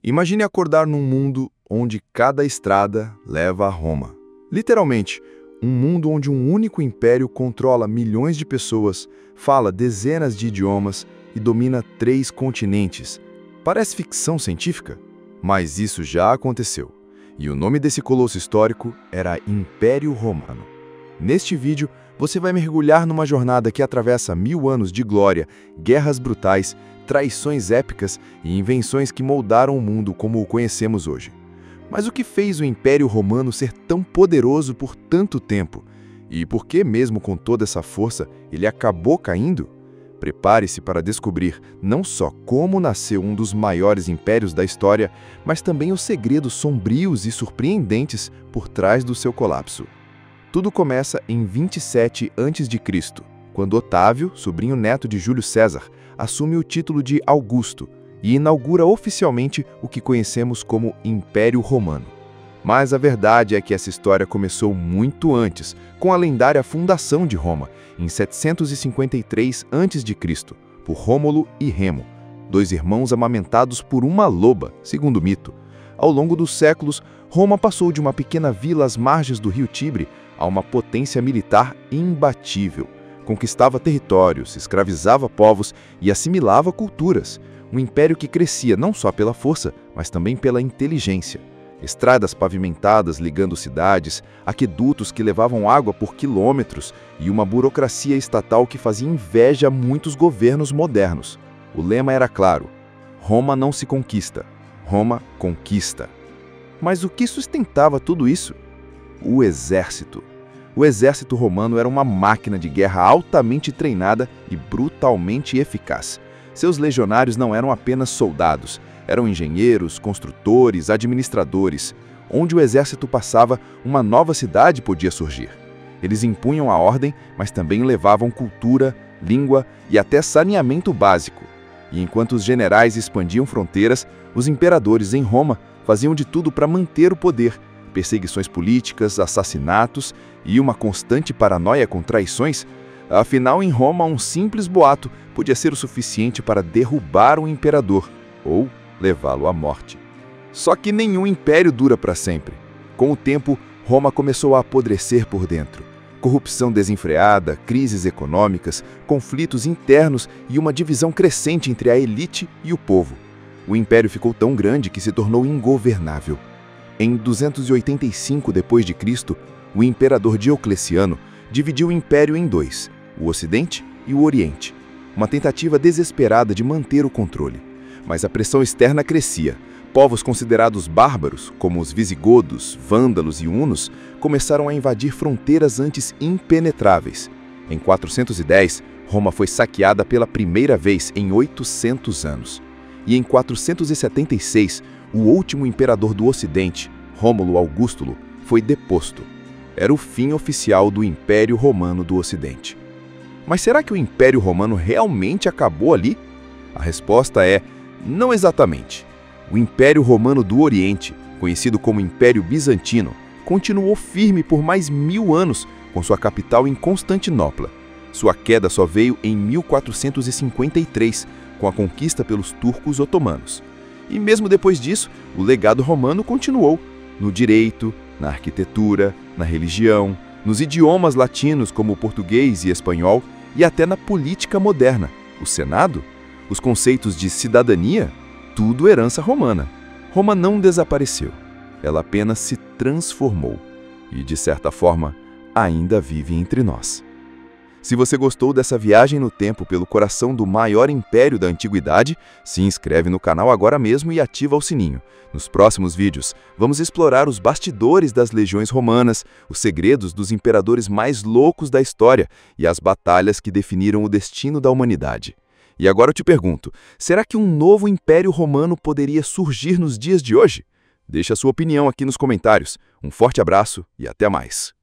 Imagine acordar num mundo onde cada estrada leva a Roma. Literalmente, um mundo onde um único império controla milhões de pessoas, fala dezenas de idiomas e domina 3 continentes. Parece ficção científica, mas isso já aconteceu. E o nome desse colosso histórico era Império Romano. Neste vídeo, você vai mergulhar numa jornada que atravessa 1000 anos de glória, guerras brutais, traições épicas e invenções que moldaram o mundo como o conhecemos hoje. Mas o que fez o Império Romano ser tão poderoso por tanto tempo? E por que, mesmo com toda essa força, ele acabou caindo? Prepare-se para descobrir não só como nasceu um dos maiores impérios da história, mas também os segredos sombrios e surpreendentes por trás do seu colapso. Tudo começa em 27 a.C., quando Otávio, sobrinho neto de Júlio César, assume o título de Augusto e inaugura oficialmente o que conhecemos como Império Romano. Mas a verdade é que essa história começou muito antes, com a lendária fundação de Roma, em 753 a.C., por Rômulo e Remo, 2 irmãos amamentados por uma loba, segundo o mito. Ao longo dos séculos, Roma passou de uma pequena vila às margens do rio Tibre a uma potência militar imbatível. Conquistava territórios, escravizava povos e assimilava culturas. Um império que crescia não só pela força, mas também pela inteligência. Estradas pavimentadas ligando cidades, aquedutos que levavam água por quilômetros e uma burocracia estatal que fazia inveja a muitos governos modernos. O lema era claro: Roma não se conquista, Roma conquista. Mas o que sustentava tudo isso? O exército. O exército romano era uma máquina de guerra altamente treinada e brutalmente eficaz. Seus legionários não eram apenas soldados, eram engenheiros, construtores, administradores. Onde o exército passava, uma nova cidade podia surgir. Eles impunham a ordem, mas também levavam cultura, língua e até saneamento básico. E enquanto os generais expandiam fronteiras, os imperadores em Roma faziam de tudo para manter o poder. Perseguições políticas, assassinatos e uma constante paranoia com traições. Afinal, em Roma, um simples boato podia ser o suficiente para derrubar um imperador ou levá-lo à morte. Só que nenhum império dura para sempre. Com o tempo, Roma começou a apodrecer por dentro. Corrupção desenfreada, crises econômicas, conflitos internos e uma divisão crescente entre a elite e o povo. O império ficou tão grande que se tornou ingovernável. Em 285 d.C., o imperador Diocleciano dividiu o império em 2, o Ocidente e o Oriente, uma tentativa desesperada de manter o controle. Mas a pressão externa crescia. Povos considerados bárbaros, como os visigodos, vândalos e hunos, começaram a invadir fronteiras antes impenetráveis. Em 410, Roma foi saqueada pela primeira vez em 800 anos. E em 476, o último imperador do Ocidente, Rômulo Augusto, foi deposto. Era o fim oficial do Império Romano do Ocidente. Mas será que o Império Romano realmente acabou ali? A resposta é: não exatamente. O Império Romano do Oriente, conhecido como Império Bizantino, continuou firme por mais 1000 anos, com sua capital em Constantinopla. Sua queda só veio em 1453, com a conquista pelos turcos otomanos. E mesmo depois disso, o legado romano continuou, no direito, na arquitetura, na religião, nos idiomas latinos como o português e espanhol e até na política moderna, o Senado, os conceitos de cidadania, tudo herança romana. Roma não desapareceu, ela apenas se transformou e, de certa forma, ainda vive entre nós. Se você gostou dessa viagem no tempo pelo coração do maior império da antiguidade, se inscreve no canal agora mesmo e ativa o sininho. Nos próximos vídeos, vamos explorar os bastidores das legiões romanas, os segredos dos imperadores mais loucos da história e as batalhas que definiram o destino da humanidade. E agora eu te pergunto, será que um novo império romano poderia surgir nos dias de hoje? Deixe a sua opinião aqui nos comentários. Um forte abraço e até mais!